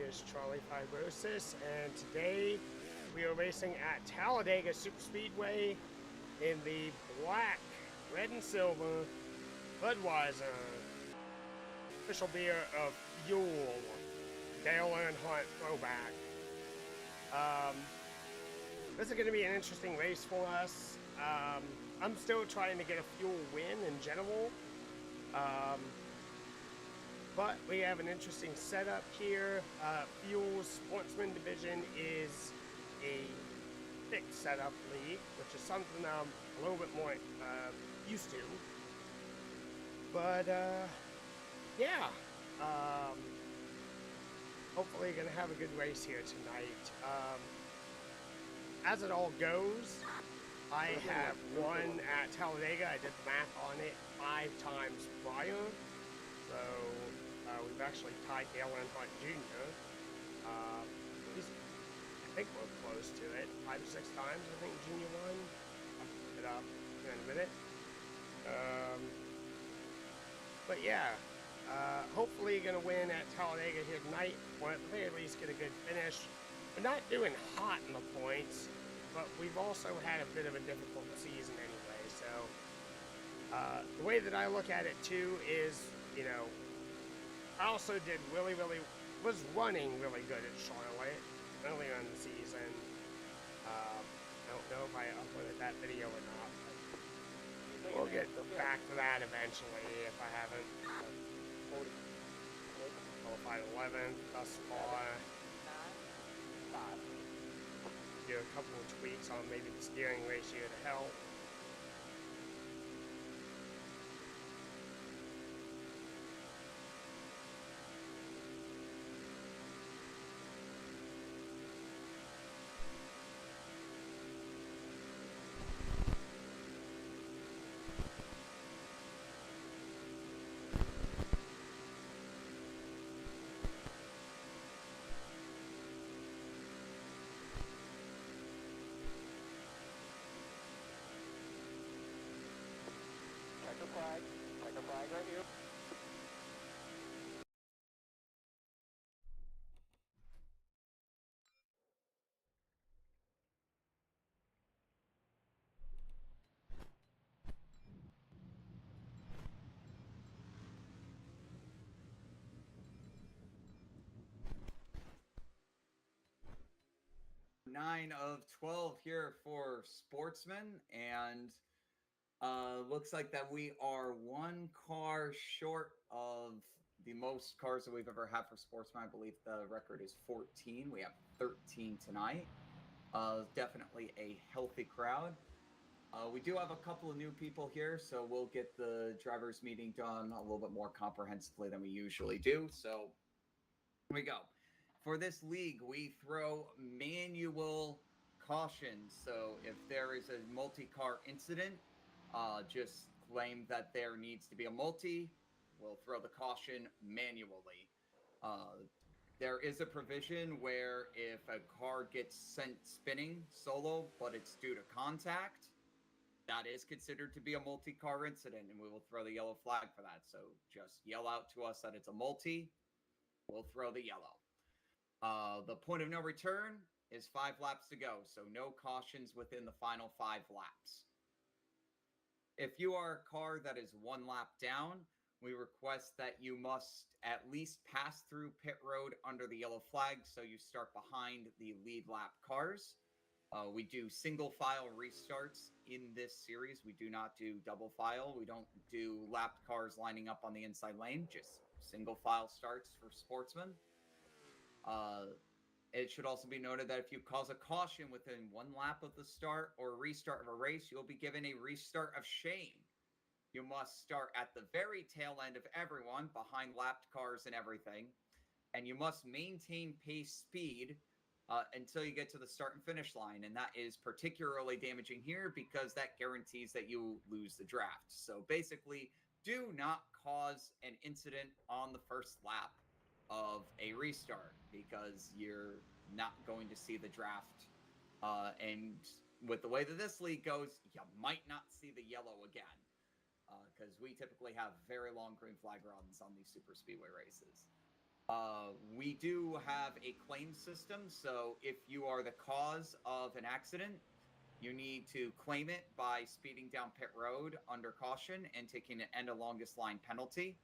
is Charlie Fibrosis, and today we are racing at Talladega Superspeedway in the black, red, and silver Budweiser official beer of FUEL, Dale Earnhardt throwback. This is going to be an interesting race for us. I'm still trying to get a FUEL win in general. But we have an interesting setup here. FUEL Sportsman Division is a fixed setup league, which is something I'm a little bit more used to. But yeah, hopefully gonna have a good race here tonight. As it all goes, I have won at Talladega. I did the math on it 5 times prior. So we've actually tied Dale Earnhardt Jr. I think we're close to it. 5 or 6 times, I think Junior won. I'll pick it up in a minute. But yeah, hopefully gonna win at Talladega here tonight, or at the very least get a good finish. We're not doing hot in the points, but we've also had a bit of a difficult season anyway. So the way that I look at it too is, you know, I also did was running really good at Charlotte earlier in the season. I don't know if I uploaded that video or not, but we'll get back to that eventually if I haven't. Qualified 11th thus far. Do a couple of tweaks on maybe the steering ratio to help. Checker flag right here. Nine of 12 here for Sportsman, and looks like that we are 1 car short of the most cars that we've ever had for Sportsman. I believe the record is 14. We have 13 tonight. Definitely a healthy crowd. We do have a couple of new people here, so we'll get the drivers meeting done a little bit more comprehensively than we usually do. So here we go. For this league, we throw manual cautions. So if there is a multi-car incident, just claim that there needs to be a multi. We'll throw the caution manually. There is a provision where if a car gets sent spinning solo, but it's due to contact, that is considered to be a multi-car incident, and we will throw the yellow flag for that. So just yell out to us that it's a multi. We'll throw the yellow. The point of no return is 5 laps to go, so no cautions within the final 5 laps. If you are a car that is 1 lap down, we request that you must at least pass through pit road under the yellow flag, so you start behind the lead lap cars. We do single file restarts in this series. We do not do double file. We don't do lapped cars lining up on the inside lane, just single file starts for Sportsman. It should also be noted that if you cause a caution within 1 lap of the start or restart of a race, you'll be given a restart of shame. You must start at the very tail end of everyone, behind lapped cars and everything, and you must maintain pace speed until you get to the start and finish line, and that is particularly damaging here because that guarantees that you lose the draft. So basically, do not cause an incident on the first lap of a restart because you're not going to see the draft. And with the way that this league goes, you might not see the yellow again because we typically have very long green flag runs on these super speedway races. We do have a claim system, so if you are the cause of an accident, you need to claim it by speeding down pit road under caution and taking an end of longest line penalty.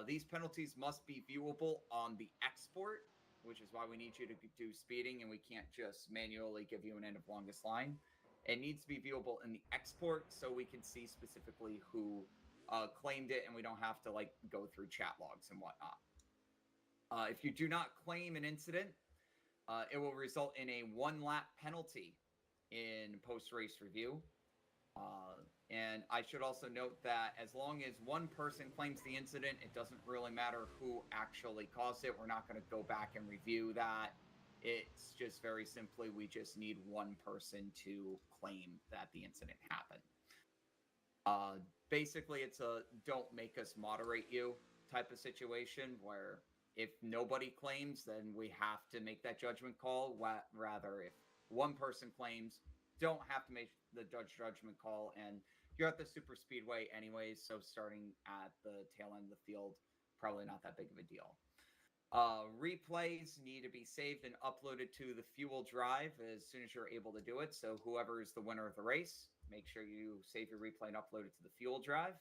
These penalties must be viewable on the export, which is why we need you to do speeding, and we can't just manually give you an end of longest line. It needs to be viewable in the export so we can see specifically who claimed it, and we don't have to like go through chat logs and whatnot. If you do not claim an incident, it will result in a 1-lap penalty in post-race review. And I should also note that as long as one person claims the incident, it doesn't really matter who actually caused it. We're not going to go back and review that. It's just very simply, we just need one person to claim that the incident happened. Basically, it's a don't make us moderate you type of situation where if nobody claims, then we have to make that judgment call. Rather, if one person claims, don't have to make the judgment call. And you're at the Superspeedway anyways, so starting at the tail end of the field, probably not that big of a deal. Replays need to be saved and uploaded to the FUEL drive as soon as you're able to do it. So whoever is the winner of the race, make sure you save your replay and upload it to the FUEL drive.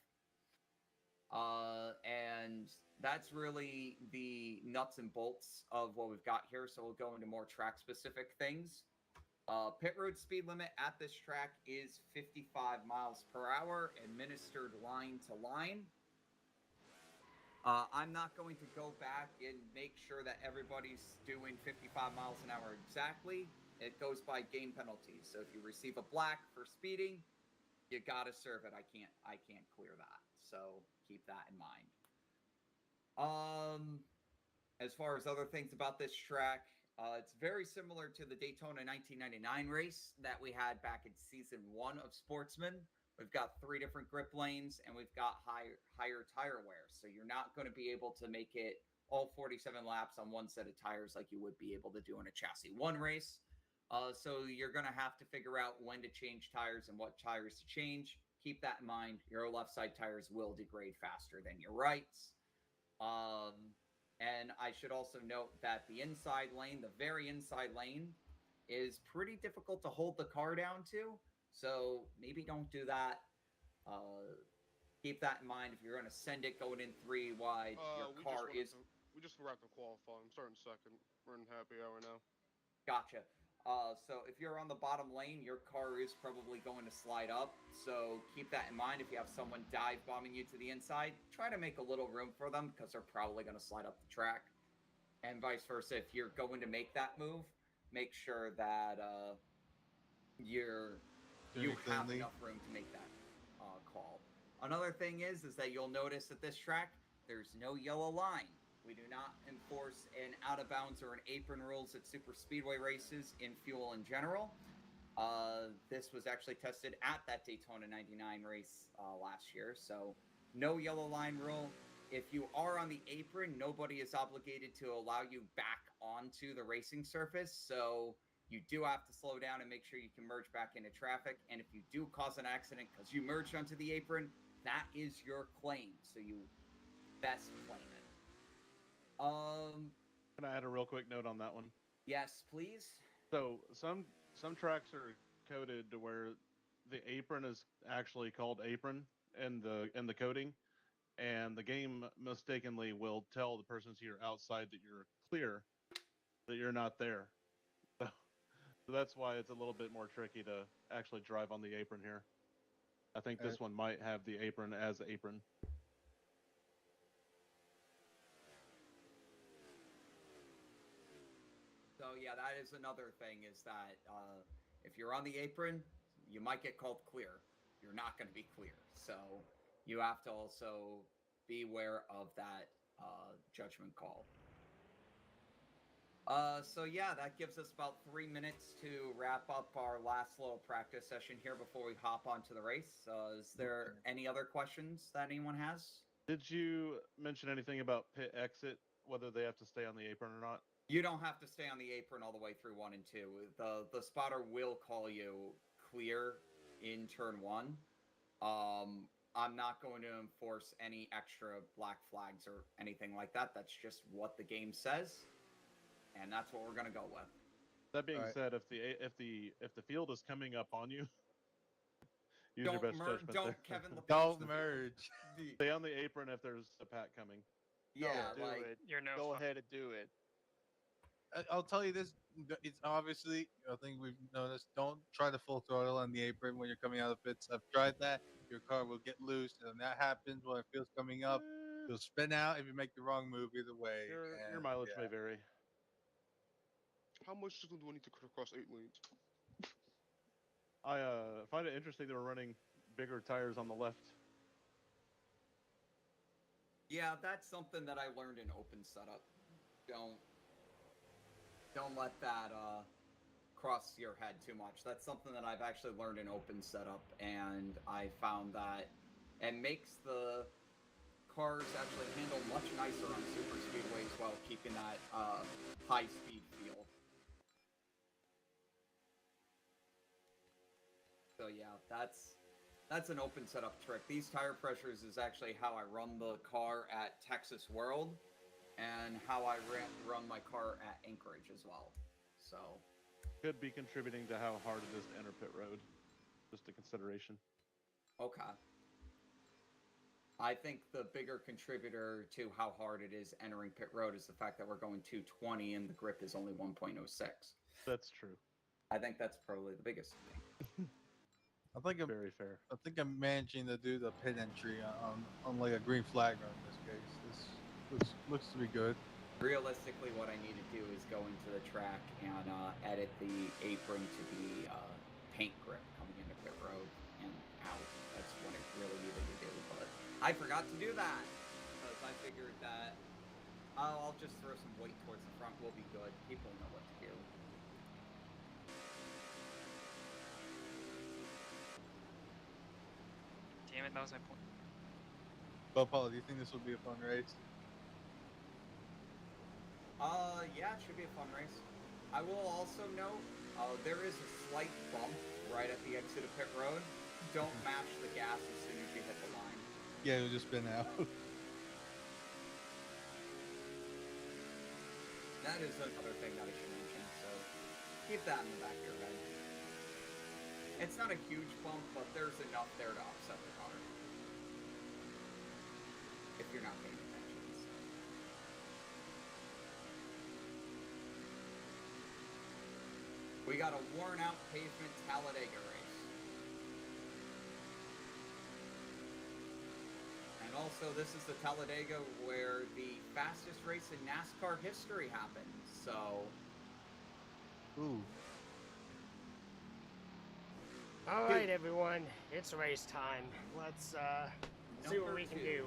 And that's really the nuts and bolts of what we've got here. So we'll go into more track-specific things. Pit road speed limit at this track is 55 miles per hour, administered line to line. I'm not going to go back and make sure that everybody's doing 55 miles an hour exactly. It goes by game penalties. So if you receive a black for speeding, you gotta serve it. I can't clear that. So keep that in mind. As far as other things about this track, it's very similar to the Daytona 1999 race that we had back in season 1 of Sportsman. We've got 3 different grip lanes, and we've got higher tire wear. So you're not going to be able to make it all 47 laps on one set of tires like you would be able to do in a Chassis 1 race. So you're going to have to figure out when to change tires and what tires to change. Keep that in mind. Your left side tires will degrade faster than your rights. And I should also note that the inside lane, the very inside lane, is pretty difficult to hold the car down to. So maybe don't do that. Keep that in mind. If you're going to send it going in 3 wide, your car is... We just forgot to qualify. I'm starting second. We're in happy hour now. Gotcha. So if you're on the bottom lane, your car is probably going to slide up. So keep that in mind. If you have someone dive bombing you to the inside, try to make a little room for them because they're probably going to slide up the track. And vice versa, if you're going to make that move, make sure that you have enough room to make that call. Another thing is that you'll notice at this track, there's no yellow line. We do not enforce an out-of-bounds or an apron rules at Superspeedway races in FUEL in general. This was actually tested at that Daytona 99 race last year, so no yellow line rule. If you are on the apron, nobody is obligated to allow you back onto the racing surface, so you do have to slow down and make sure you can merge back into traffic. And if you do cause an accident because you merged onto the apron, that is your claim, so you best claim it. Can I add a real quick note on that one? Yes, please. So some tracks are coded to where the apron is actually called apron in the coding, and the game mistakenly will tell the person to your outside that you're clear, that you're not there. So that's why it's a little bit more tricky to actually drive on the apron here. I think this one might have the apron as apron. So yeah, that is another thing, is that if you're on the apron, you might get called clear. You're not going to be clear. So you have to also be aware of that judgment call. So yeah, that gives us about 3 minutes to wrap up our last little practice session here before we hop onto the race. Is there any other questions that anyone has? Did you mention anything about pit exit, whether they have to stay on the apron or not? You don't have to stay on the apron all the way through 1 and 2. The spotter will call you clear in turn 1. I'm not going to enforce any extra black flags or anything like that. That's just what the game says, and that's what we're gonna go with. That being Alright. said, if the field is coming up on you, use your best judgment Don't there. Kevin Lepage Don't the- merge. Stay on the apron if there's a pack coming. Yeah, do like it. You're no Go fun. ahead and do it. I'll tell you this. It's obviously, I think we've noticed, don't try to full throttle on the apron when you're coming out of the pits. I've tried that. Your car will get loose, and when that happens, when it feels coming up, you'll spin out if you make the wrong move either way. Your and, mileage yeah. may vary. How much do I need to cut across 8 lanes? I find it interesting they were running bigger tires on the left. Yeah, that's something that I learned in open setup. Don't let that cross your head too much. That's something that I've actually learned in open setup, and I found that it makes the cars actually handle much nicer on Superspeedway as well, keeping that high speed feel. So yeah, that's an open setup trick. These tire pressures is actually how I run the car at Texas World, and how I run my car at Anchorage as well. So Could be contributing to how hard it is to enter pit road. Just a consideration. okay. I think the bigger contributor to how hard it is entering pit road is the fact that we're going 220 and the grip is only 1.06. That's true. I think that's probably the biggest thing. I think Very fair. I'm managing to do the pit entry on like a green flag run in this case. This looks to be good. Realistically, what I need to do is go into the track and edit the apron to be paint grip coming into pit road and out. That's what I really needed to do, but I forgot to do that because I figured that I'll just throw some weight towards the front. We'll be good. People know what to do. Damn it, that was my point. But Paul, do you think this will be a fun race? Yeah, it should be a fun race. I will also note, there is a slight bump right at the exit of pit road. Don't mash the gas as soon as you hit the line. Yeah, it'll just spin out. That is another thing that I should mention, so keep that in the back of your head. It's not a huge bump, but there's enough there to upset the car. If you're not paying attention. So. We got a worn out pavement Talladega race. And also, this is the Talladega where the fastest race in NASCAR history happened, so... Ooh. All right, everyone, it's race time. Let's see what we can do.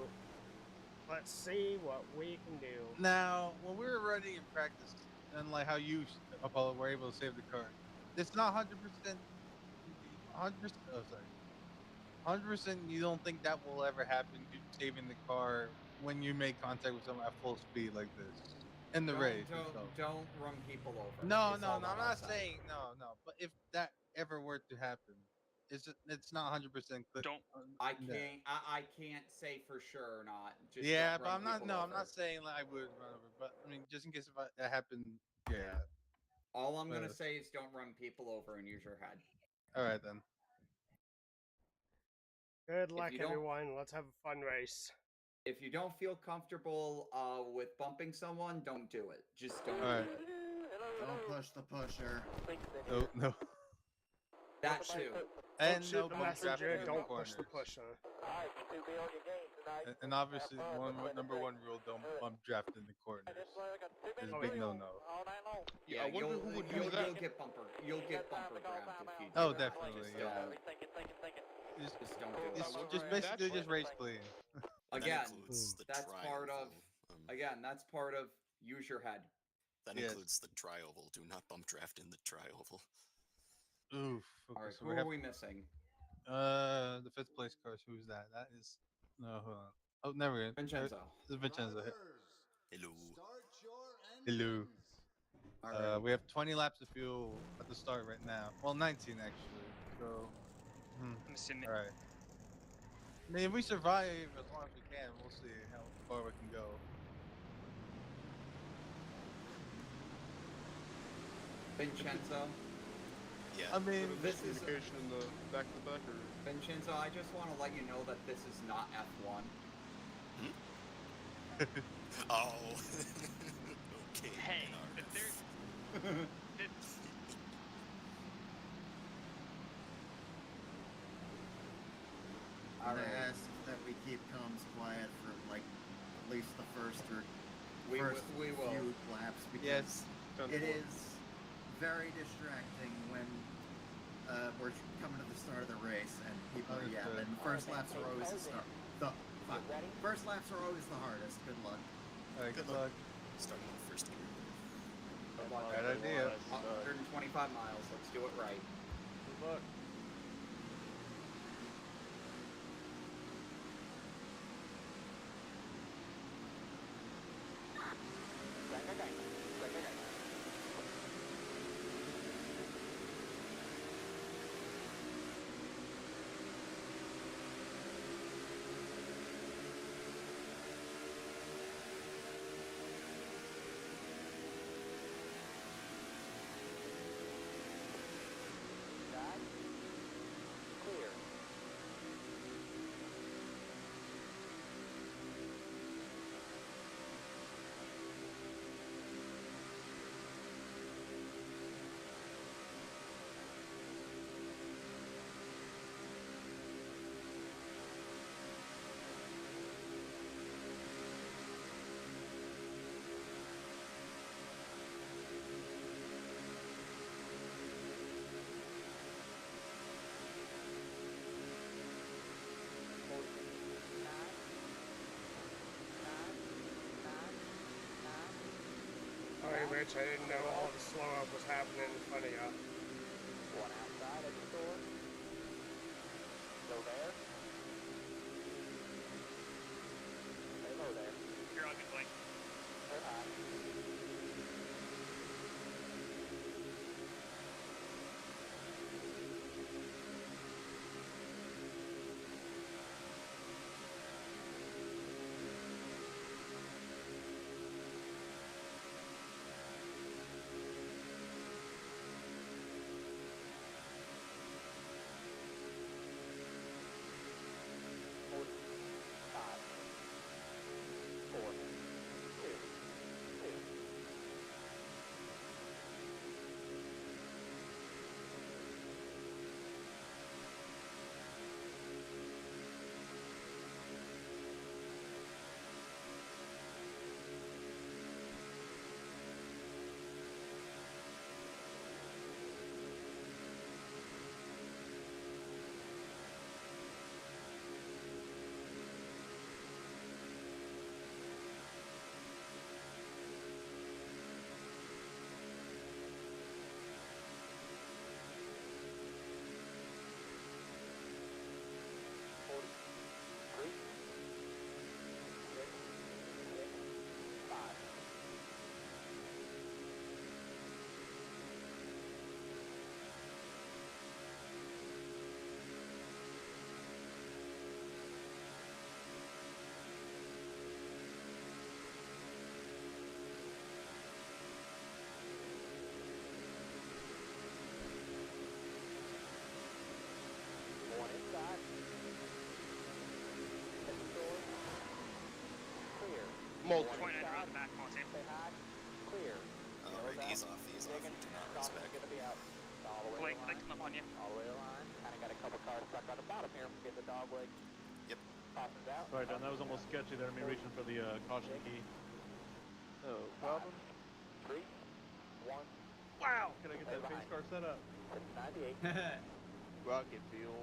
Let's see what we can do. Now, when we were running in practice, and like how you, Apollo, were able to save the car, it's not 100%. 100%. Oh, sorry. 100%. You don't think that will ever happen? You saving the car when you make contact with someone at full speed like this in the race. Don't run people over. No, It's no, all no. I'm about not that. saying no. But if that ever were to happen, it's not 100% clear. Don't- I can't say for sure or not. Just Yeah, don't but run I'm not. people No, I'm over. not saying like I would run over. But I mean, just in case if that happened, yeah. All I'm gonna But- say is don't run people over and use your head. All right then. Good luck, you don't- everyone. Let's have a fun race. If you don't feel comfortable with bumping someone, don't do it. Just don't All do right. it. Don't push the pusher. No, no. That too. And Don't no shoot the bump messenger. drafting in the Don't push the corners. pusher. And obviously, number one rule: don't bump draft in the corners. It's a big no-no. Yeah, I wonder who would do that. You'll get bumper grabbed if you do Oh, that. definitely, Just yeah. Just don't do It's it. just basically just race clean. Again, That includes the that's part of tri-oval. that's part of use your head. That Yes. includes the tri-oval. Do not bump draft in the tri-oval. Oof. All Okay, right, so who we are have we missing? the fifth place cars. Who's that? That is no. Hold on. Oh, never mind. Vincenzo. This is Vincenzo. Hello. Hello. All right. We have 20 laps of fuel at the start right now. Well, 19 actually. So, I'm assuming. all right. I mean, if we survive as long as we can, we'll see how far we can go. Vincenzo, Yeah. I mean, this is Communication in the back-to-back, or Vincenzo. I just want to let you know that this is not F1. Oh. Okay. Hey, Earnhardt. but there's All And I right. asked that we keep comms quiet for like at least the first We few will. laps because yes. it is very distracting when we're coming to the start of the race and people are Understood. yapping. First laps are always first laps are always the hardest. Good luck. All right, Good good luck. luck. Starting on the first gear. Good luck, Bad everyone. idea. 125 miles. Let's do it right. Good luck. Clear. Sorry, Rich, I didn't know all the slow up was happening in front of you. One outside at the door. Go there. Stay low there. you're on good way. They're high. Five. Four. Two. Two. Three. Six. Five. One inside. Hit the door. Clear. multiple. Point at around the back, come on, Sam. Stay high. Clear. Alright, ease off. Ease off. Digging. Do not Stopping, respect. gonna be out. All the way Blake, to the Blake, line. come up on you. All the way to the line. Kinda got a couple cars stuck on the bottom here. Get the dog leg. Yep. Caution's out. Sorry, Don. That was almost sketchy there. Me reaching for the caution key. No problem. 3, 1, Wow. Can I get that pace car set up? 98. Rocket fuel.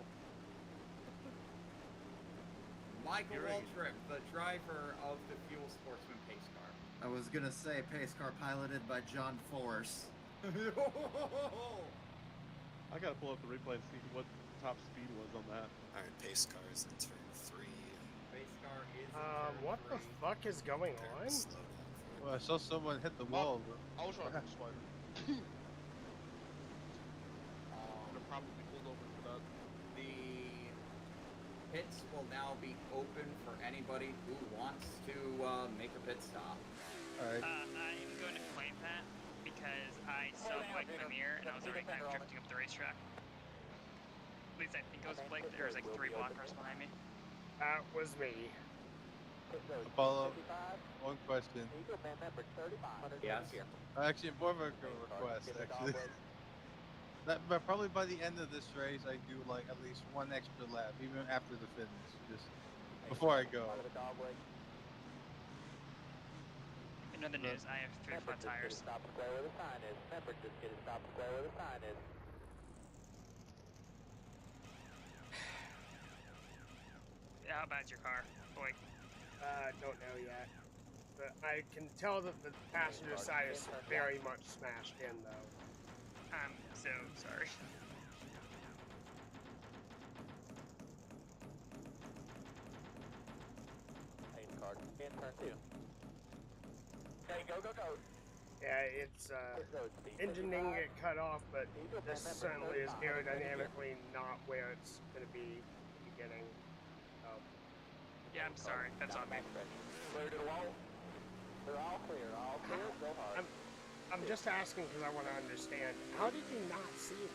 Michael You're right. Waltrip, the driver of the FUEL Sportsman pace car. I was gonna say pace car piloted by John Force. I gotta pull up the replay and see what top speed was on that. Alright, pace cars in turn 3. Pace car is in turn What the 3. fuck is going Prepare on? to slow down for it. Well, I saw someone hit the wall. I was trying to spider. Would have probably pulled over for that. The pits will now be open for anybody who wants to make a pit stop. Alright. I'm going to claim that because I saw Blake in the mirror and I was already kind of drifting up the racetrack. At least I think it was Blake. There was like 3 block cars behind me. That was me. Apollo, one question. Yes. Actually, more of a request, actually. But probably by the end of this race, I do like at least one extra lap, even after the finish, just before I go. In other news, I have 3 flat tires. Yeah, how bad's your car, Blake? Don't know yet. But I can tell that the passenger side is very much smashed in, though. I'm so sorry. Okay, go, go, go. Yeah, it's engine didn't get cut off, but this certainly is aerodynamically not where it's going to be at the beginning. Yeah, I'm sorry. That's on me. Clear to the wall. They're all clear, go hard. I'm just asking because I want to understand. How did you not see it?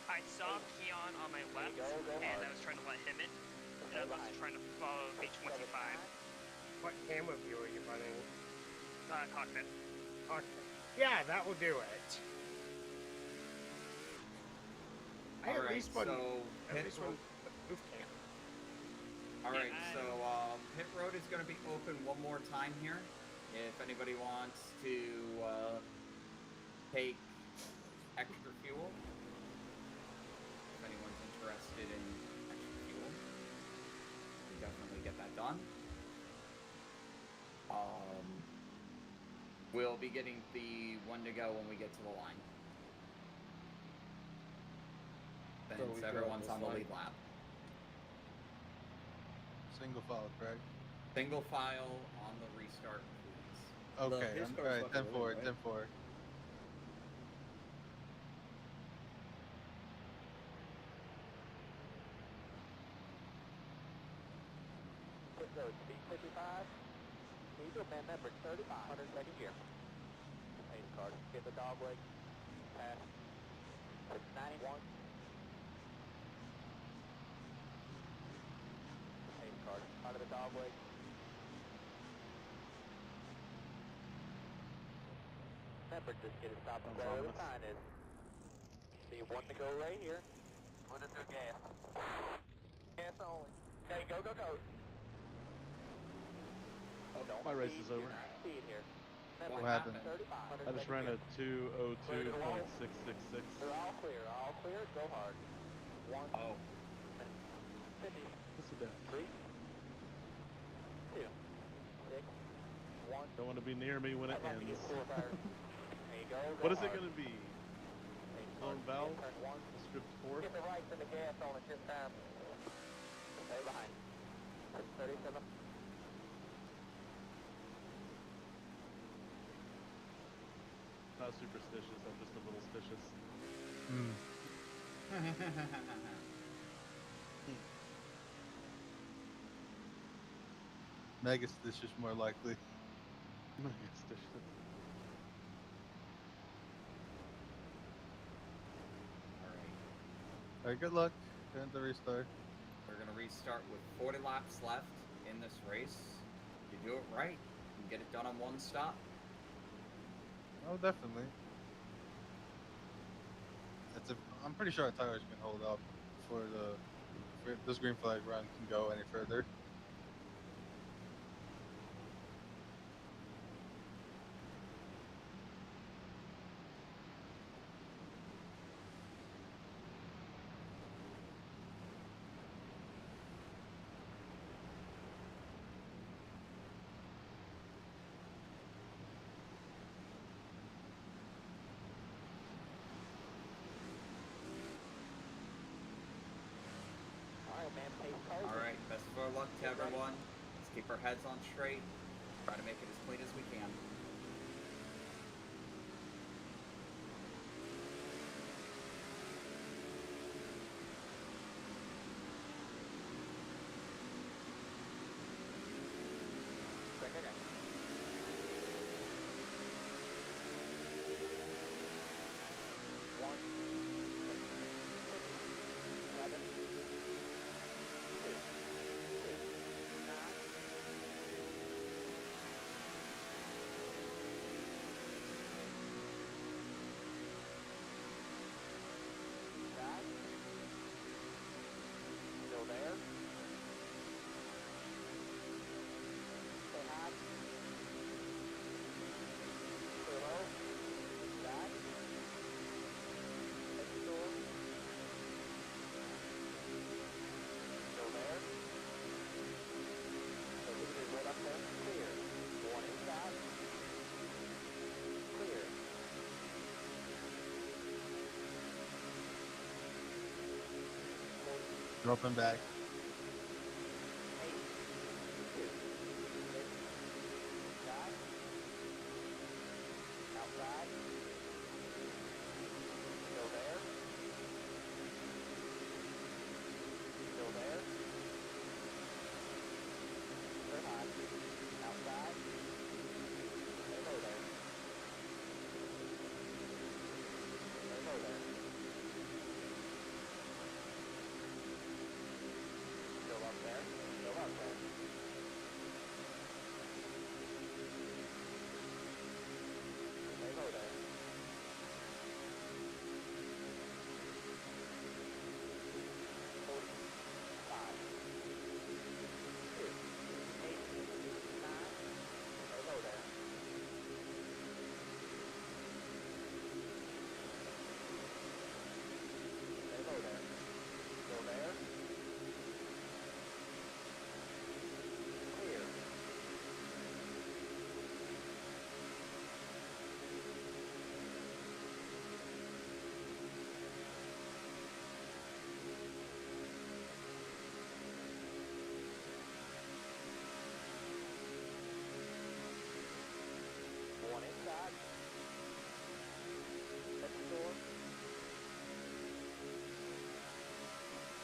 I saw Keon on my left, and I was trying to let him in, and I was also trying to follow H125. What camera view are you running? Cockpit. Okay. Yeah, that will do it. I at least want roof cam. Alright, Yeah, so pit road is going to be open one more time here. If anybody wants to take extra fuel, if anyone's interested in extra fuel, we definitely get that done. We'll be getting the one to go when we get to the line. Since everyone's on the lead lap. Single file, correct? Single file on the restart, please. Okay, I'm alright, 10-4, 10-4. Speed 55. Eagle man number 35. 102nd gear. Ace card. Get the dog leg. Pass. 91. Ace card. Out of the dog leg. Remember, just get a stop and go where the sign is. See one to go right here. Put it through gas. Gas only. Okay, go, go, go. My race is over. What happened? I just ran a 2:02.666. They're all clear, go hard. One. Oh. 50. What's the death? 3. 2. 6. 1. Don't want to be near me when it I'd like to get ends. 4 tires. There you go. What is it hard. going to be? Blown Blown valve? Turn 1. Script 4? Get the right for the gas on it this time. Stay behind. 37. Not superstitious, I'm just a little stitious. Megastitious more likely. Stitious. Alright, good luck. Turn the restart. We're going to restart with 40 laps left in this race. If you do it right, you can get it done on one stop. Oh, definitely. I'm pretty sure our tires can hold up for this green flag run can go any further. Alright, best of our luck to everyone. Let's keep our heads on straight. Try to make it as clean as we can. Dropping back. 8, 2, 6, outside, outside, still there, still there, clear high, outside, stay low there, stay low there, still up there, still up there. Stay low there. 45, 2, 8, 9, stay low there. Stay low there. Still there. Clear. One inside. Second door.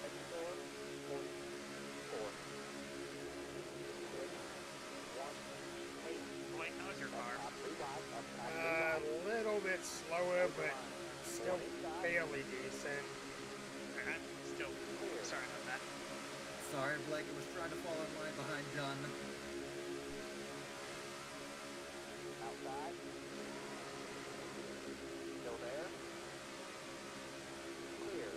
Second door. 44. 6, 1, 8. Blake, how's your car? Up 3 wide. Up top 3 A wide. little bit slower, but still fairly decent. I'm still sorry about that. Sorry, Blake. I was trying to fall in line behind John. Outside. Still there. Clear.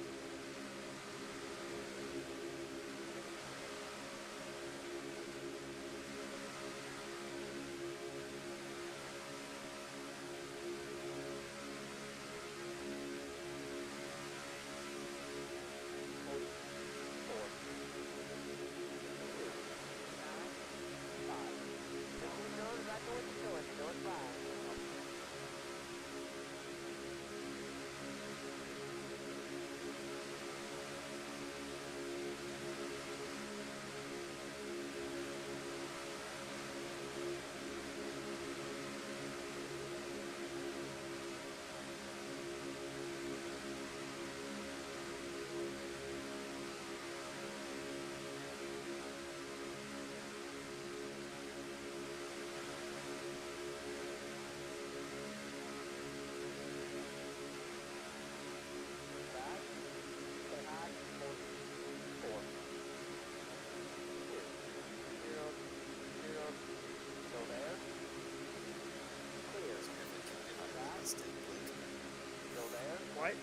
What?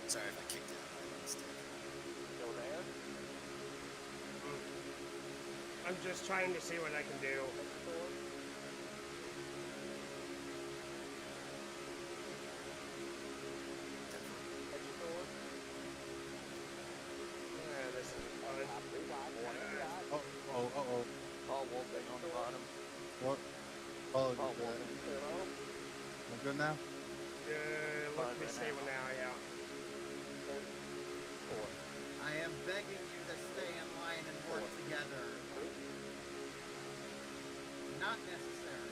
Sorry if I kicked it out by mistake. Still there? I'm just trying to see what I can do. Yeah, this is fun. Oh. Paul Wolfing on the bottom. What? Oh, Paul good. Wolfing zero. I'm good now? Let me see one now, yeah. 4. I am begging you to stay in line and work together. Not necessary.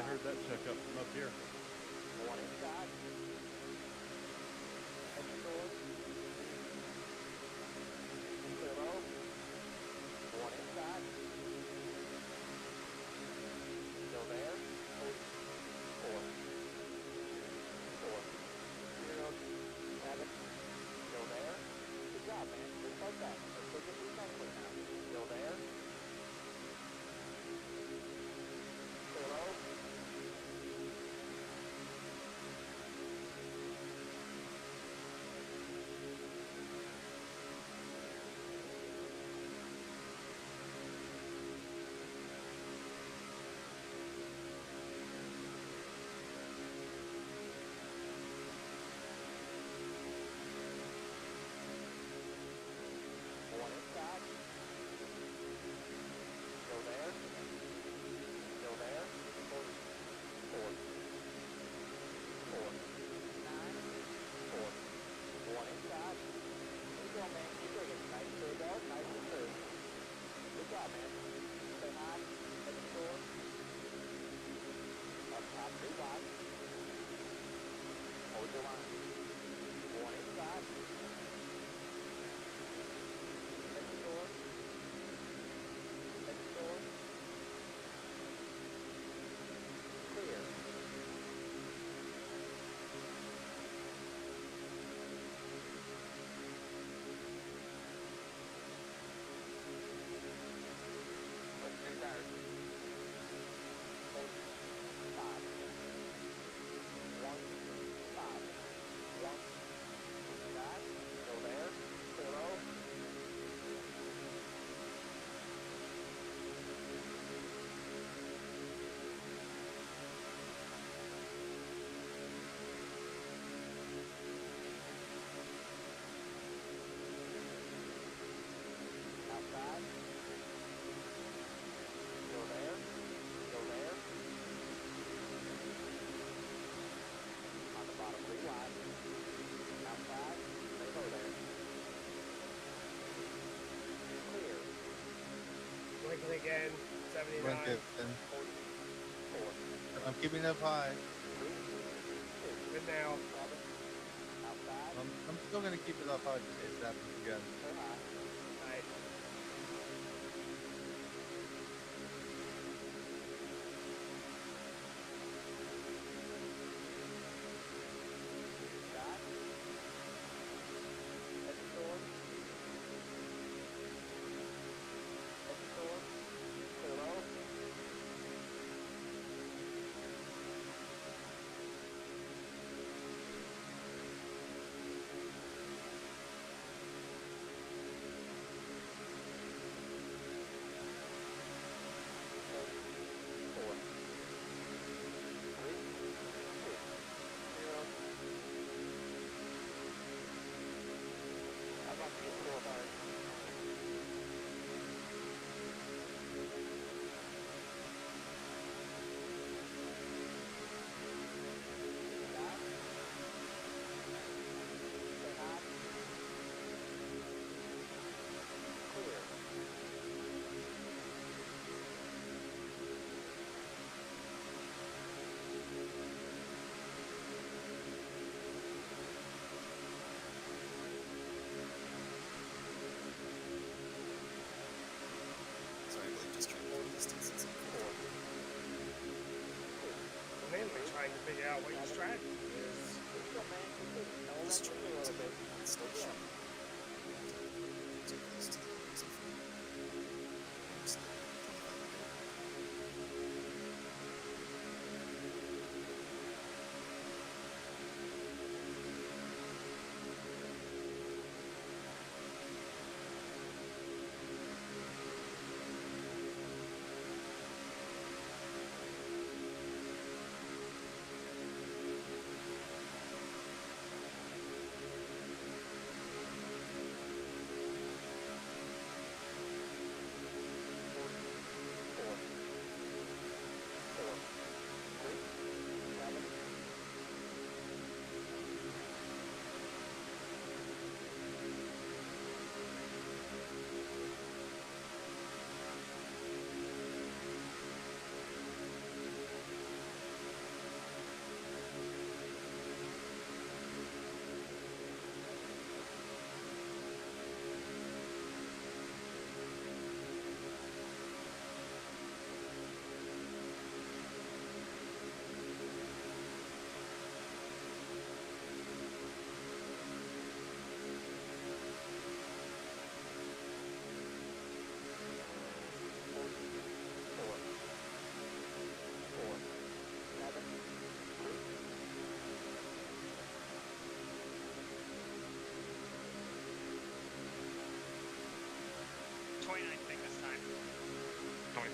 I heard that check up from up here. One inside. Heading short. Clear low. One inside. Still there. 4. 4. 0. 7. Still there. Good job, man. Just like that. Let's go get these next one now. Still there. Clear low. One inside. Still there. Still there. 4. 4. 4. 9. 4. One inside. There you go, man. Keep digging. Nice and clear, dog. Nice and clear. Good job, man. Stay high. Heading short. Up top, 3 wide. Hold your line. One inside. Heading short. Heading short. Clear. Let's do tires. 5. 1. 5. 1. Inside. Still there. Clear low. Outside. Still there. Still there. On the bottom, 3 wide. Outside. Stay low there. Clear. Blinking again. 79. Run dip, then. 4. I'm keeping it up high. 3. 2. Good now. 7. Outside. I'm still gonna keep it up high just in case it happens again. Clear high. Nice. Inside. Heading short. Heading short. Clear low. Sorry, Blake, just trying to keep distance. Mainly trying to figure out what your strategy is. Just trying to stop shooting. Too close to the exit from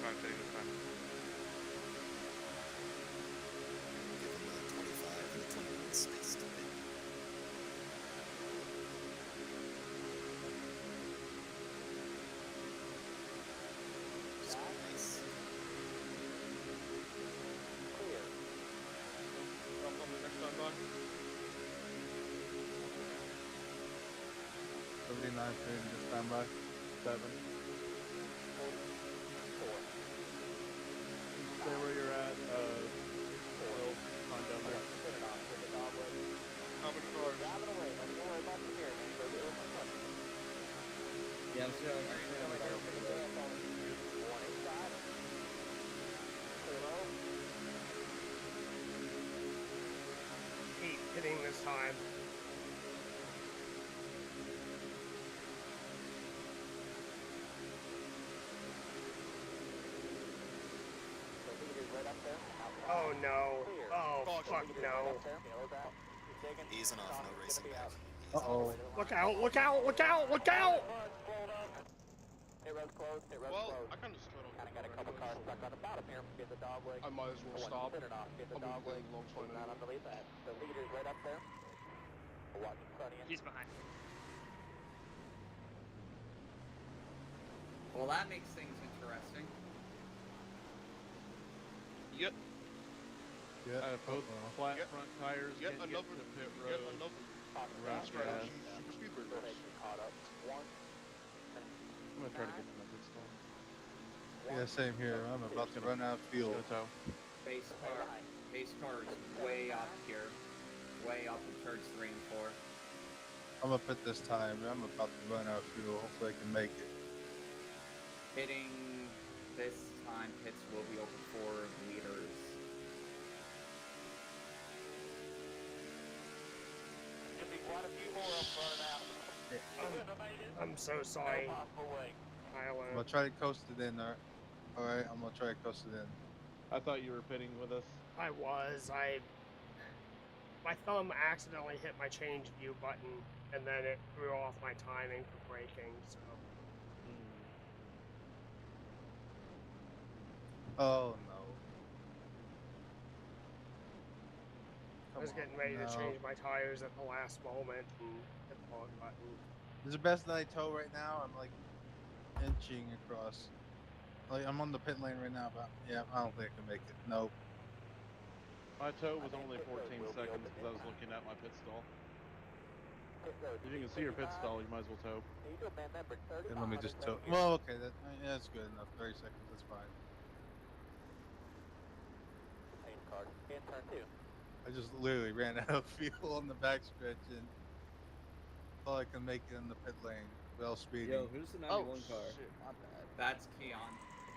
not pitting this time. Give him the 25 and the 21 space to pit. Nice. Clear. I'm on the next time by. 79 to stand by. 7. Stay where you're at. Will, on down there. How many cars? Yeah, I'm still over here. Keep hitting this time. Oh no. Oh fuck no. Easing off, no racing back. Uh-oh. Look out, look out, look out, look out! Well, I kind of stood on Kinda got a couple cars stuck on the bottom here. Get the dog leg. I might as well stop. Get it off. Get the I'll dog move leg. the long slide Not anyway. underneath that. The leader's right up there. Watch in front of you. He's behind. Well, that makes things interesting. Yet, Both flat Yep. front tires yet can't get another, to pit yet road. another Around strategy. gas. Super speedway Go ahead, race. get caught up. One. I'm gonna try to get in that pit stall. Yeah, same here. I'm about to run out of fuel. Go tow. Base car is way up here. Way up in turns 3 and 4. I'm gonna pit this time. I'm about to run out of fuel. Hopefully I can make it. Hitting this time, pits will be open for leaders. Could be quite a few more of them running out. I'm so sorry, No possible way. I'm Tyler. gonna try to coast it in. Alright, I'm gonna try to coast it in. I thought you were pitting with us. I was. My thumb accidentally hit my change view button, and then it threw off my timing for braking. So Oh no. I was Come on, getting ready to no. change my tires at the last moment and hit the wrong button. This is the best that I tow right now. I'm like inching across. Like I'm on the pit lane right now, but yeah, I don't think I can make it. Nope. My tow was only 14 seconds because I was looking at my pit stall. If you can see your pit stall, you might as well tow. You do a man number 30. And let me just tow. Well, okay, that's good enough. 30 seconds, that's fine. Same card. In turn 2. I just literally ran out of fuel on the backstretch and thought I could make it in the pit lane without speeding. Yo, who's the Oh, 91 car? shit. Not bad. That's Keon.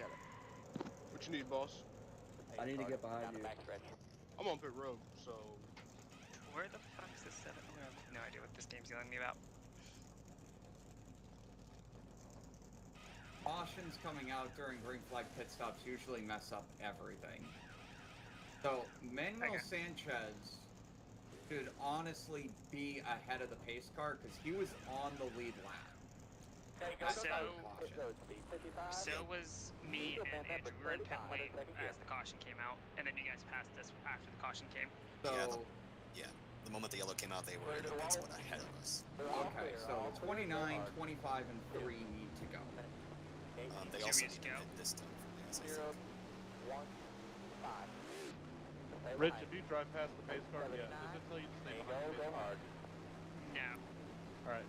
Got it. What you need, boss? I need to get behind Down the you. backstretch. I'm on pit road, so Where the fuck's this setup? I have no idea what this game's yelling me about. Cautions coming out during green flag pit stops usually mess up everything. So Manuel Sanchez should honestly be ahead of the pace car because he was on the lead lap. That's So- out of caution. So was me and Andrew. We were in pit lane as the caution came out, and then you guys passed us after the caution came. So The moment the yellow came out, they were in the pit zone ahead of us. okay, so 29, 25, and 3 need to go. They Should also we need just to go? hit this time for gas, I 0, think. 1, 5. Stay Rich, behind. if you drive past the pace car, yeah, just until you stay There you behind the go, pace go car. hard. No. Alright.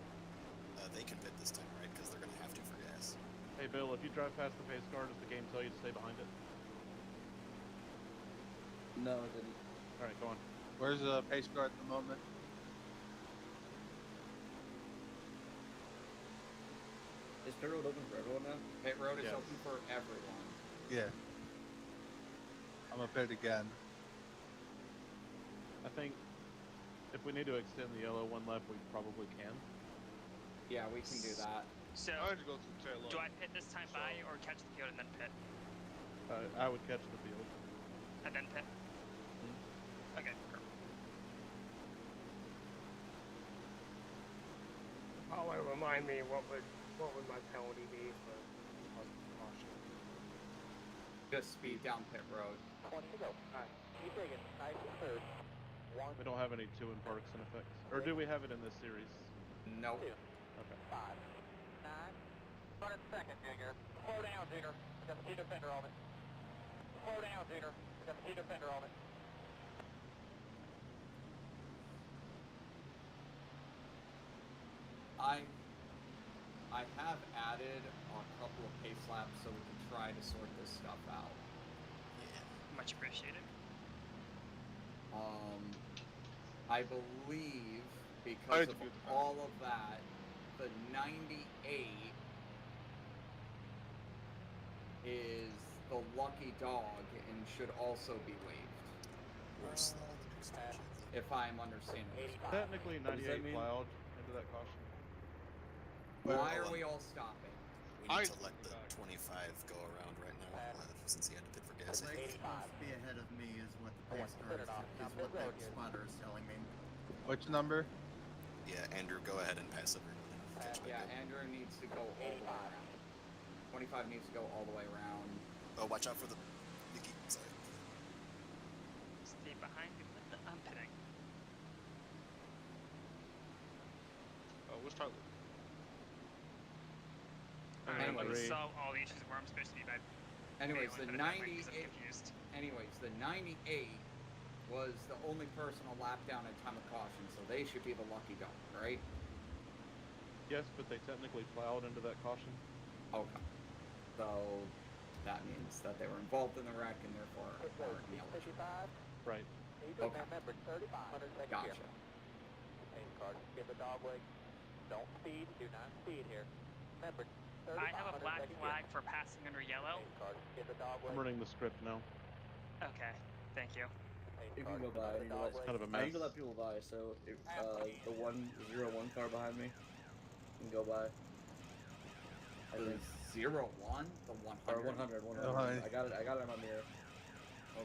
They can pit this time, right? Because they're going to have to for gas. Hey Bill, if you drive past the pace car, does the game tell you to stay behind it? No, it didn't. Alright, go on. Where's the pace car at the moment? Is pit road open for everyone now? Pit road is Yes. open for everyone. Yeah. I'm gonna pit again. I think if we need to extend the yellow one lap, we probably can. Yeah, we can do that. So, I had to go through the tail do end. I pit this time by or catch the field and then pit? I would catch the field. And then pit? Okay, perfect. Tyler, remind me what would my penalty be for caution? Just speed down pit road. 20 to go. Alright, keep digging. Nice and third. 1, We don't have any 2 in parks in effect. Or do we have it in this series? Nope. 2, Okay. 5, 9, 1 second, Junior. Slow down, Junior. Got the T defender on it. Slow down, Junior. Got the T defender on it. I have added a couple of pace laps so we can try to sort this stuff out. Much appreciated. I believe because of all of that, the 98 is the lucky dog and should also be waived. Worse than all the new stuff. If I'm understanding this. Technically, does that 98 mean? plowed into that caution. Why are we all stopping? We need to let the 25 go around right now, since he had to pit for gas. Blake's supposed to be ahead of me is what the pace car is what the spotter is telling me. Which number? Yeah, Andrew, go ahead and pass everyone. Catch back Yeah, up. Andrew needs to go all the way around. 25 needs to go all the way around. Oh, watch out for the Nikki. Sorry. Stay behind me with the pitting. What's Tyler? Anyway, We saw all the issues where I'm supposed to be by. Anyways, the failing for that 98. way 'cause I'm confused. Anyways, the 98 was the only person a lap down at time of caution, so they should be the lucky dog, right? Yes, but they technically plowed into that caution. Okay. So that means that they were involved in the wreck and therefore are ineligible. 55. Right. Okay. Remember, 35. 100 seconds Gotcha. here. Pace car, give the dog leg. Don't speed. Do not speed here. Remember, 35. I have a 100 black seconds flag here. for passing under yellow. Pace car, give the dog leg. I'm running the script now. Okay, thank you. Pace You car, can go by. I give need the to dog let, leg. Kind of a I mess. need to let people by, so if, the 101 car behind me can go by. I The think. 01, the 100. Or 100, 100. Oh, I got it on my mirror.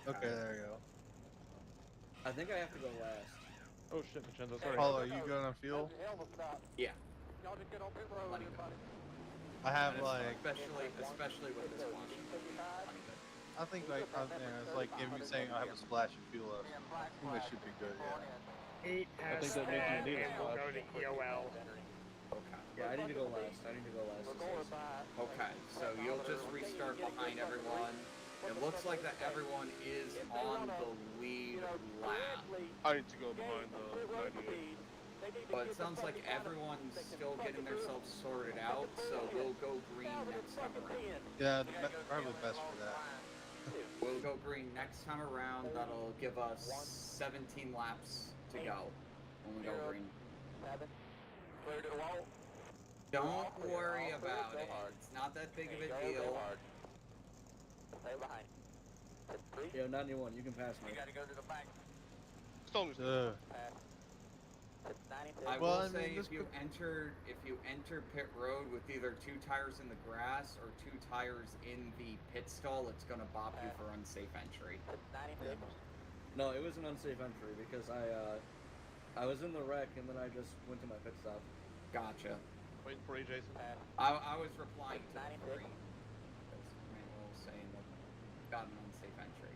Okay, there you go. I think I have to go last. Oh shit, Vincenzo, sorry. Paulo, you good on fuel? Yeah. Y'all just get on pit road, Letting go. everybody. I have And like, especially with this caution. Plenty good. I think like, it's like if you're saying I have a splash of fuel left. I think that should be good, yeah. 8 has think that makes you need a and we'll go splash. to EOL. Okay. Yeah, I need to go last. Okay, so you'll just restart behind everyone. It looks like that everyone is on the lead lap, I need to go behind the 98. but it sounds like everyone's still getting themselves sorted out, so we'll go green next time around. Yeah, probably best for that. We'll go green next time around. That'll give us 17 laps to go when we go green. 7. Clear to the wall. Don't worry about it. It's not that big of a deal. Stay behind. That's 3. Yeah, 91, you can pass me. You gotta go to the back. Stone is Pass. That's 96. I Well, will I mean, say this if you enter pit road with either 2 tires in the grass or 2 tires in the pit stall, it's gonna bop you for unsafe entry. That's 96. No, it was an unsafe entry because I was in the wreck and then I just went to my pit stop. Gotcha. Waiting for you, Jason. Pass. I was replying to the 96. 3 because Manuel was saying that got an unsafe entry.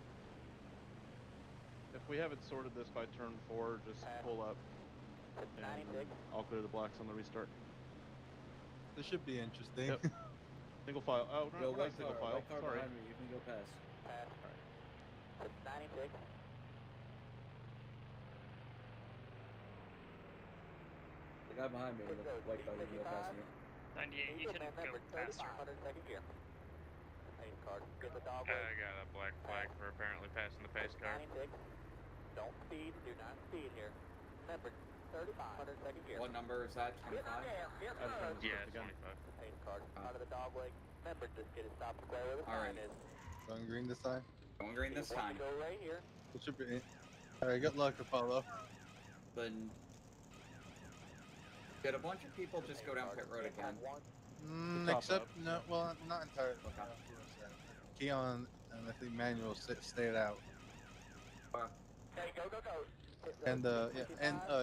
If we haven't sorted this by turn 4, just pull up That's and 96. I'll clear the blacks on the restart. This should be interesting. Yep. Single file. Oh, Yo, we're not white single car file. Sorry. behind me, you can go past. Pass. That's 96. The guy behind me, the white car, you can go past me. 98, you can go faster. 100 seconds here. Pace car, give the dog I leg. got a black flag for apparently passing the pace car. 96. Don't speed. Do not speed here. Remember, 35. 100 seconds here. What number is that? 25? I'm trying to Yeah, script again. 25. Pace car, out of the dog leg. Remember, just get it stopped square where the Alright. sign is. Going green this time. Going green this time. Go right here. It should be. Alright, good luck, Apollo. Then did a bunch of people just go down pit road again? Top Except, up. no, well, not entirely. Okay. Keon and I think Manuel stayed out. Okay, go, go, go. And,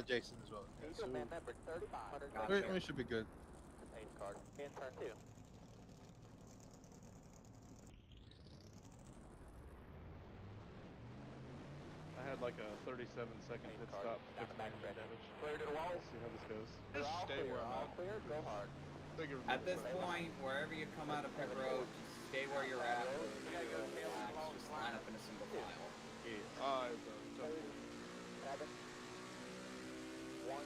Jason as well. Yeah, so Remember, 35. 100 Gotcha. seconds. we should be good. Pace car, in turn 2. had like a 37-second pit stop to fix my engine damage. Clear to the walls. We'll see how this goes. You're Just all stay clear. where I'm All at. clear. Go hard. Thank you. At this point, wherever you come out of pit road, just stay where you're at. We gotta go tail Relax, along just the line line. up in a single file. Yeah. I've 7, 1.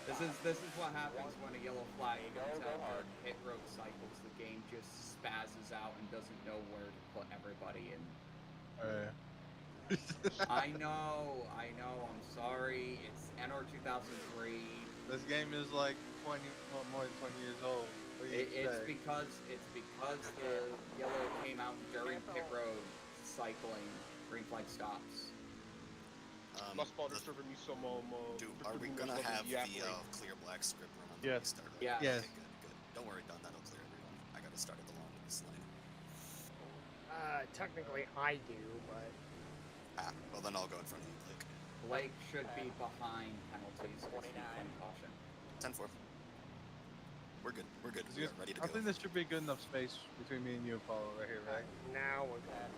This is what happens when a yellow flag There you comes go, out go hard. of pit road cycles. The game just spazzes out and doesn't know where to put everybody in. I know, I'm sorry. It's NR 2003. This game is like 20, well, more than 20 years old. What do you It's say? because the yellow came out during pit road cycling. Green flag stops. My spotter's serving me some Are we gonna have the clear black script run on the Yes. restart? Right? Yeah. Yes. Okay, good. Don't worry, Don. That'll clear everyone. I gotta start at the longest lane. Technically I do, but Well then I'll go in front of you, Blake. Blake should be behind penalties. 29. Caution. 10-4. We're good. We're good. We are ready to I go. think there should be good enough space between me and you, Apollo, right here, right? now we're good.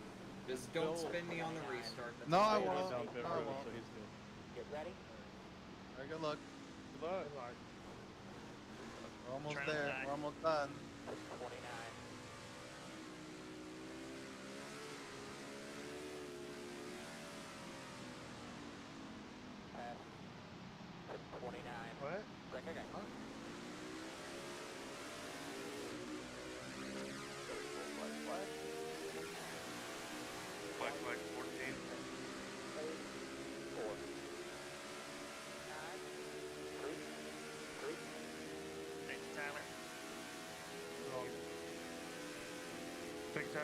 Just don't spin me on the restart. That's No, I all. won't. Down pit No, I road, won't. so he's good. Get ready. All right, good luck. Good luck. Good luck. We're almost Trying to there. die. We're almost done. 29. Pass. 29. What? Okay. Black flag 14. 4. 9. 3. Thank you, Tyler. Take time.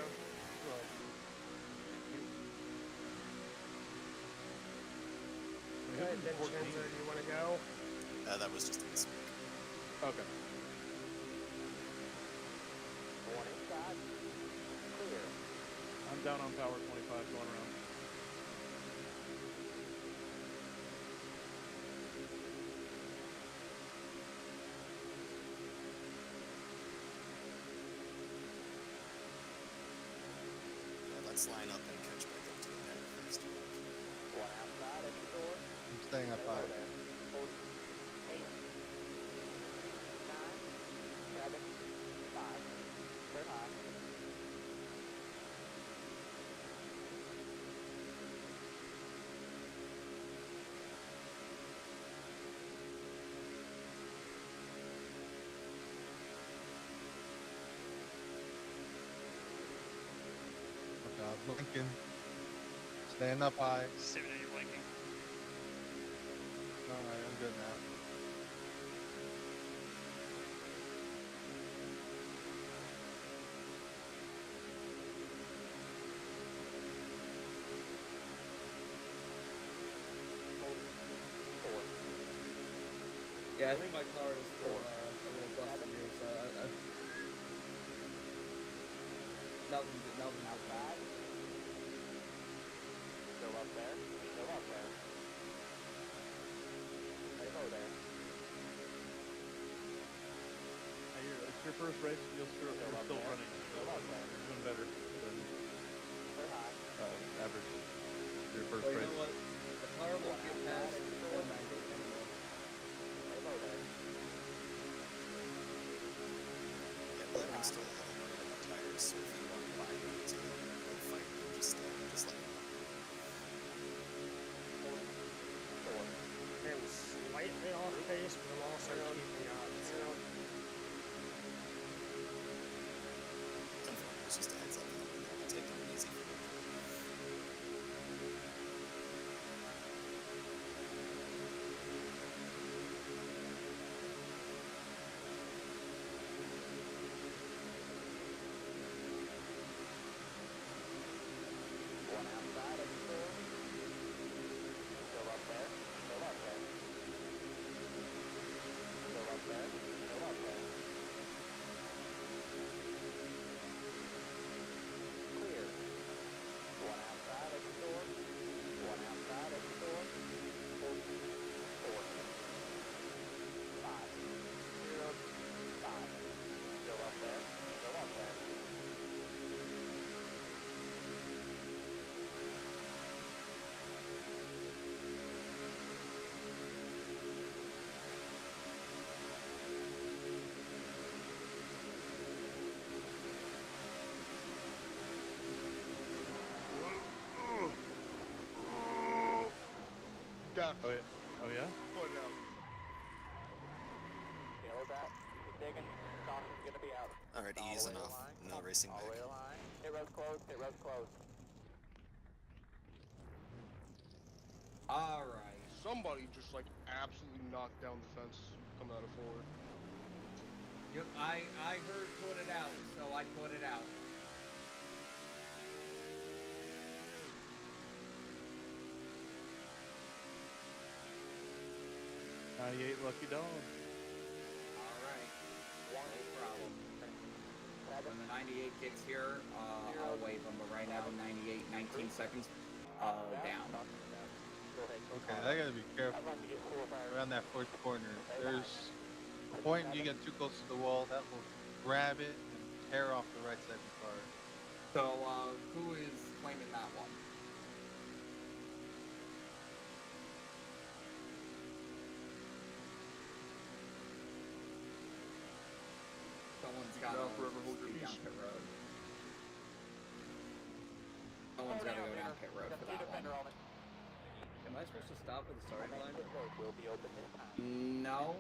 Good. Then Chenzo, do you want to go? That was just a mistake. Okay. 1 inside. Clear. I'm down on power 25 going around. Let's line up and catch back up to the net first. 1 outside. Exit door. I'm staying at 5. 8. 9. 7. 5. Clear high. Oh God, blinking. Staying up high. Assuming you're blinking. Alright, I'm good now. Yeah, I think my car is still a little busted here, so nothing Outside. Still up there. Still up there. Hey, go there. Hey, it's your first race. You're still running. Still up there. You're doing better than Clear high. average. Your first Well, you race. know what? The car won't get past 190 anymore. Hey, go there. Yeah, but I'm still holding on the tires, so if you want to buy me to go fight, just let me know. I'm slightly off pace, but I'm also keeping up. So 10-4. It's just a heads up. I'm taking it easy. Left. Oh yeah. Oh yeah. Foot out. Yellow's out. Keep digging. Caution's gonna be out. Alright, All the easing way to off. line. No racing All the back. way to line. Hit road's closed. Hit road's closed. All right. Somebody just like absolutely knocked down the fence coming out of forward. Yep, I heard put it out, so I put it out. Lucky dog. All right. No problem. When the 98 gets here, I'll wave them. But right now, 98, 19 seconds. Down. Okay, I gotta be careful around that fourth corner. There's a point you get too close to the wall that will grab it and tear off the right side of the car. So, who is claiming that one? Someone's got Now to forever hold your speed down peace. pit road. Someone's got to go down pit road for that one. Am I supposed to stop at the starting line? Will be open this time. No.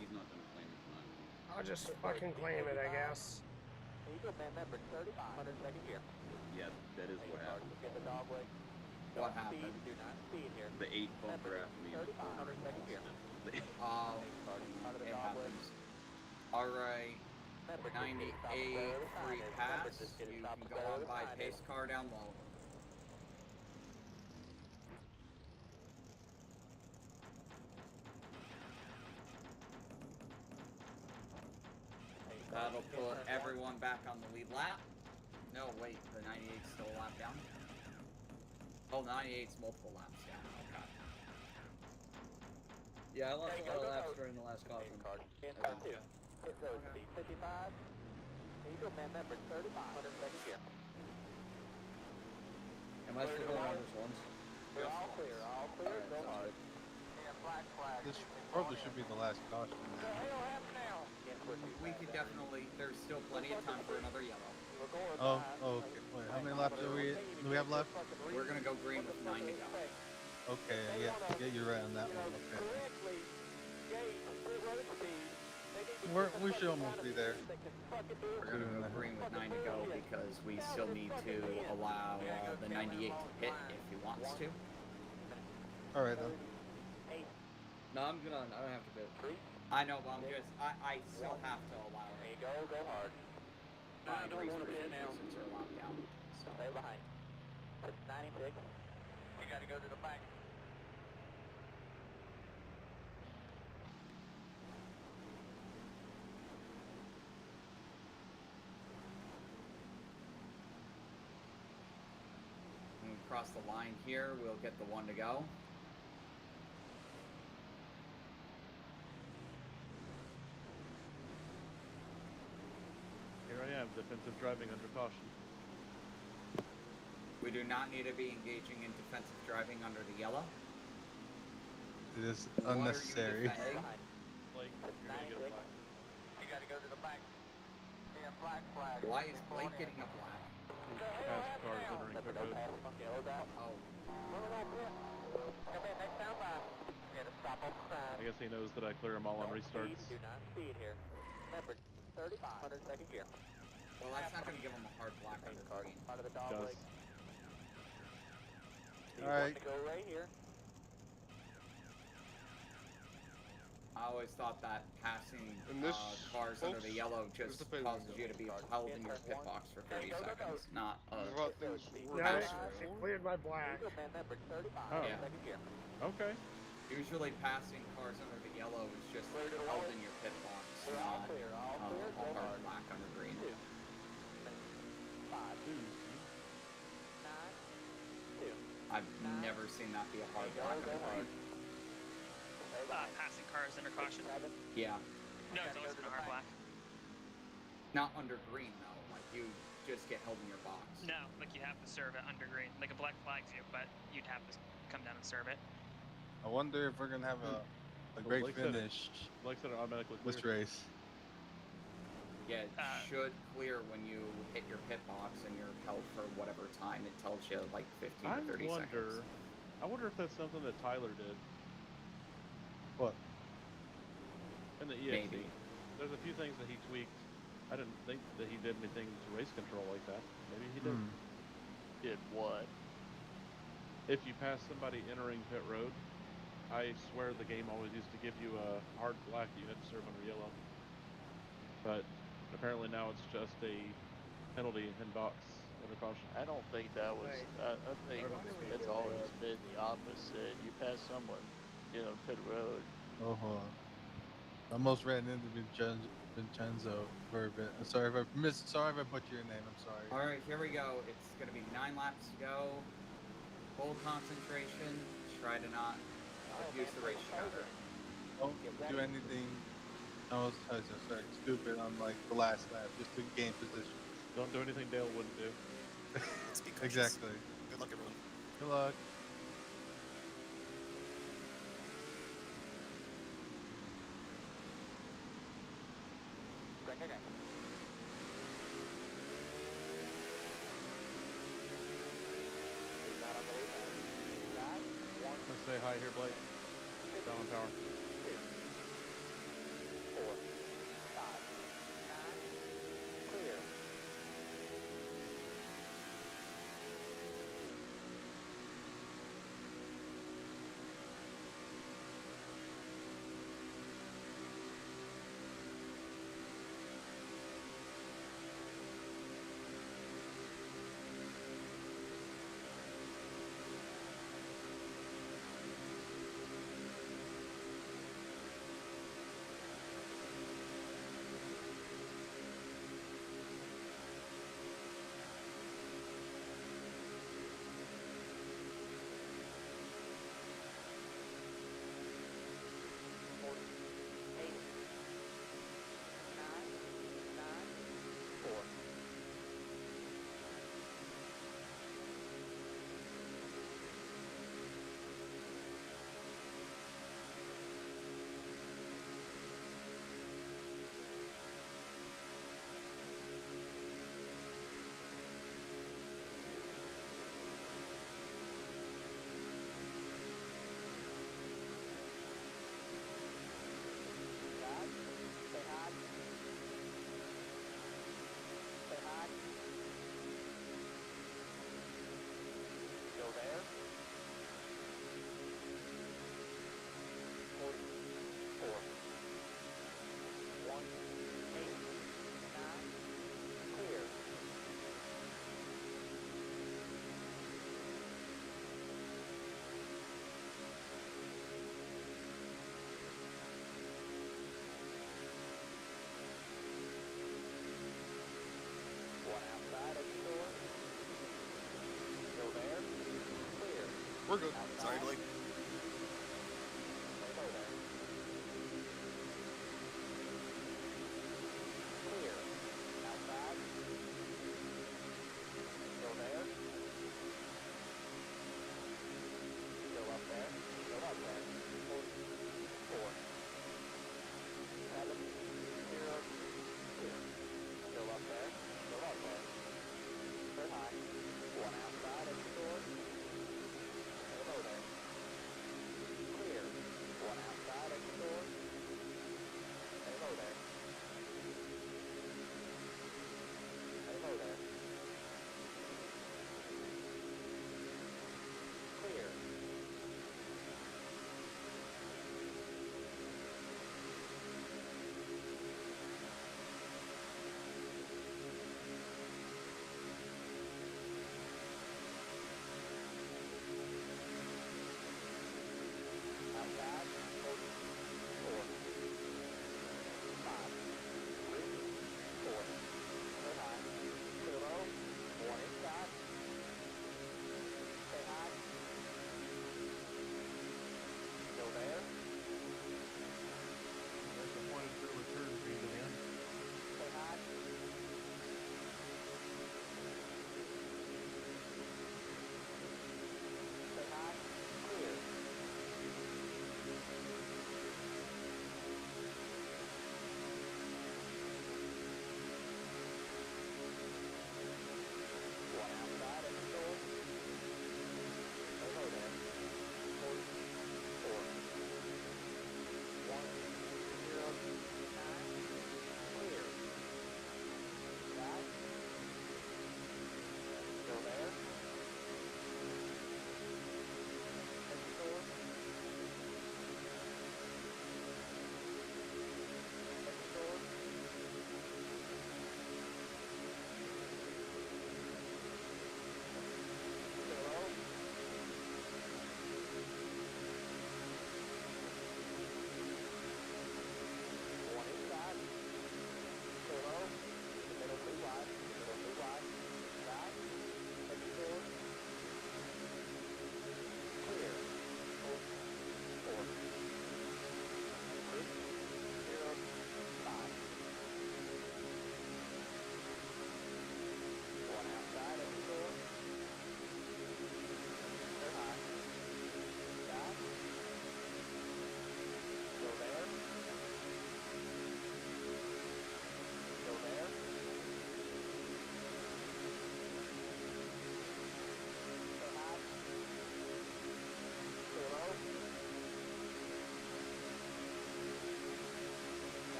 He's not gonna claim it tonight. I'll just fucking claim it, I guess. Eagle man member 35. 102nd gear. Yeah, that is what happened. Get the dog leg. What Speed, happened? do not speed here. The 8 bumper after me. 35. 102nd gear. Oh, Out of the it dog leg. happens. All right. Member 98 free pass. You can go on by pace car down low. That'll put everyone back on the lead lap. No, wait, the 98's still a lap down. Oh, 98's multiple laps down. Okay. Yeah, I lost a lot of laps during the last caution. Hit road speed 55. Eagle man member 35. 102nd gear. Am I still going on this once? We're all clear. All clear. Go hard. Flag. This probably should be the last caution. What the hell happened now? We could definitely, there's still plenty of time for another yellow. Oh, okay. Wait, how many laps do we have left? We're gonna go green with 9 to go. Okay, yeah, you're right on that one. Okay. We should almost be there. We're gonna go green with 9 to go because we still need to allow the 98 to pit if he wants to. All right then. No, I'm good on. I don't have to bid. I know, but I'm just, I still have to allow There it. you go. Go hard. I don't want to bid now since you're locked down. So. Stay behind. It's 96. You gotta go to the back. When we cross the line here, we'll get the 1 to go. Here I am, defensive driving under caution. We do not need to be engaging in defensive driving under the yellow. It is What are you unnecessary. defending? Blake, you're gonna get a flag. You gotta go to the back. Yeah, flag. Why is Blake getting a flag? Past cars entering pit road. Yellow's out. Oh, Come in, next down by. You gotta stop on the side. I guess he knows that I clear them all on restarts. Do not speed here. Remember, 35. 102nd gear. well, that's not going to give him a hard black under green. Out of the dog Does. leg. All right. Go right here. I always thought that passing And this, cars under the folks, yellow is just the pit causes window. you to be held in your pit box for 30 seconds, not About things Yeah, That's it true. cleared my black. Eagle man member 35. Oh. Yeah. 2nd gear. Okay. Usually passing cars under the yellow is just held in your pit box, We're all not clear. All a clear. Go hard hard. black under green. 2. 5. 9. 2. I've never seen that be a hard black under green. Passing cars under caution. Yeah, No, it's always been a hard black. not under green though, like you just get held in your box. No, like you have to serve it under green. Like a black flags you, but you'd have to come down and serve it. I wonder if we're gonna have a Well, great Blake said it. finish Blake said it automatically this clears. race. Yeah, it should clear when you hit your pit box and you're held for whatever time. It tells you like 15 to 30 seconds. I wonder if that's something that Tyler did. What? In the EXE, Maybe. there's a few things that he tweaked. I didn't think that he did anything to race control like that. Maybe he did. Did what? If you pass somebody entering pit road, I swear the game always used to give you a hard black that you had to serve under yellow. But apparently now it's just a penalty in box under caution. I don't think that was. Wait. I think What are we it's doing? always been the opposite. You pass someone, pit road. Oh, hold on. I almost ran into Vincenzo for a bit. I'm sorry if I butchered your name. I'm sorry. All right, here we go. It's going to be 9 laps to go. Full concentration. Try to not abuse the race shooter. Don't do anything else. Sorry, stupid on like the last lap, just to gain position. Don't do anything Dale wouldn't do. Let's be cautious. Exactly. Good luck, everyone. Good luck. Okay. Let's say hi here, Blake. Down on power. 4, 5, 9, clear. We're good. Sorry, Blake.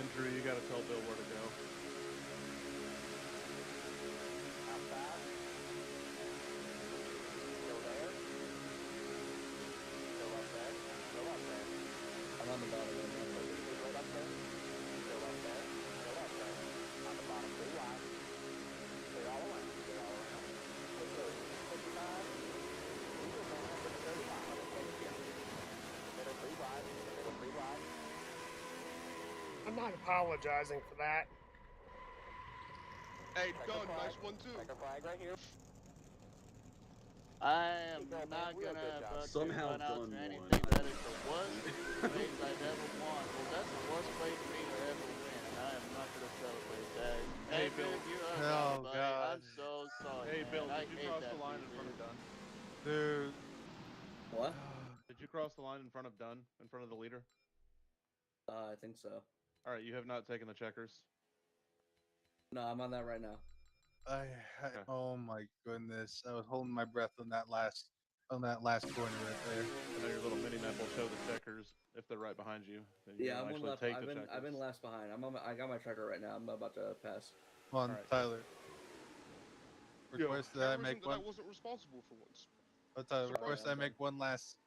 Andrew, you gotta tell Bill where to go. Outside. Still there. Still up there. Still up there. I'm on the bottom right now. Right up there. Still up there. Still up there. On the bottom, 3 wide. Clear all around. Clear all around. Clear 55. Middle 35. Middle 3 wide. Middle 3 wide. I'm not apologizing for that. Hey, Checker Doug, flag. nice one too. Checker flag right here. I am Good not job, man. Real gonna good job. fucking Somehow run out done to one. anything that is the worst race I've ever won. Well, that's the worst way for me to ever win, and I am not gonna celebrate that. Hey, Hey, Bill. Bill, you're up, Oh, buddy. God. I'm so sorry, Hey, man. Bill, I did you hate cross that the line for in you, front of dude. Dunn? Dude. What? Did you cross the line in front of Dunn, in front of the leader? I think so. All right, you have not taken the checkers. No, I'm on that right now. Oh my goodness! I was holding my breath on that last corner right there. I know your little mini map will show the checkers if they're right behind you. Then you Yeah, can I'm one actually left. take I've the been checkers. last behind. I got my checker right now. I'm about to pass. Come on, Alright, Tyler. Yo, Request that I terrorism make that one. I wasn't responsible for once. Oh, Tyler, Sorry, request I'm I make one last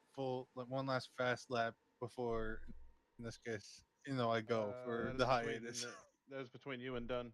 fast lap before, in this case, I go for the hiatus. That was between you and Dunn.